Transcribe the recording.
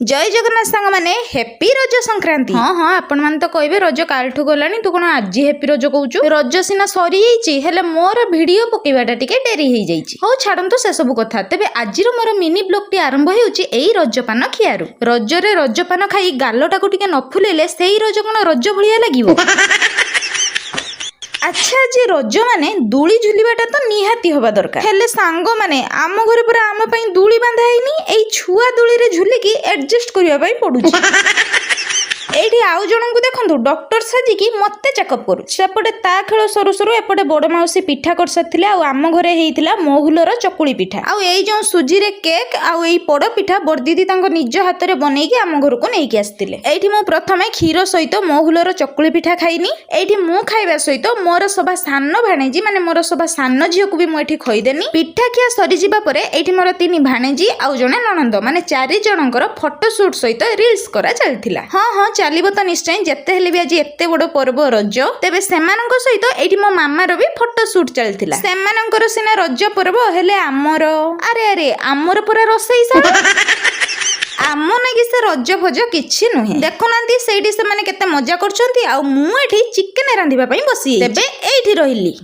जय जगन्नाथ सांग माने हैप्पी रज संक्रांति। हाँ हाँ आपण मान तो कहबे रज कालठू गलानी तू कोन आज हैप्पी रज कहूचु। रज सिना सरी जाईची हेले मोर वीडियो पकेबाटा टिके डेरी हे जाईची। हो छाडंतु से सब कथा तेबे आजिर मोर मिनी ब्लॉग टी आरंभ हेउची एई रजपान खियारु। रजरे रजपान खाई गालटा को टिके न फुलेले सेई रज कोन रज भलिया लागिवो। अच्छा जी रज माने दूली झुलिबाटा तो निहाती होबा दरकार हेले सांग माने आम घरे पुरा आम पई दूली बांधा हैनी एई छुआ दूली रे झुलिकी एडजस्ट करिया पई पडुची। एठी आउ जनंकु देखंतु डॉक्टर साजिकी मते चेकअप करू सेपटे ता खेल सरू सरू एपटे बड़ माउसी पिठा कर साथिले आ आम घरे हेइतिला मोहुलर चकुली पिठा आ एई जो सुजी रे केक आ एई पोड़ पिठा बड़ दीदी तांको निज हाथ रे बनेकी आम घर को नेकी आस्तिले। एठी मु प्रथमे क्षीर सहित मोहुलर चकुली पिठा खाइनी। एठी मु खाइबा सहित मोर सभा सान भाणेजी माने मोर सभा सान झियो को भी मु एठी खइदेनी। पिठा खिया सरी जिबा परे एठी मोर तीन भाणेजी आ जणे ननंद माने 4 जनकर फोटो शूट सहित रील्स करा चलथिला। हां हां चलिबो तो निश्चय जेते हेले भी आज एते बड़ पर्व रज तेबे सेमानंको सहित एठी मो मामार भी फोटो शूट चलथिला। सेमानंकर सिना रज पर्व हेले आमर अरे अरे आमर पूरा रसई सा आम नाकि से रज भज किछि नुहे देखुनांती सेठी से माने केते मजा करछंती आ मु एठी चिकेन रांधिबा पई बसी तेबे एठी रहिली।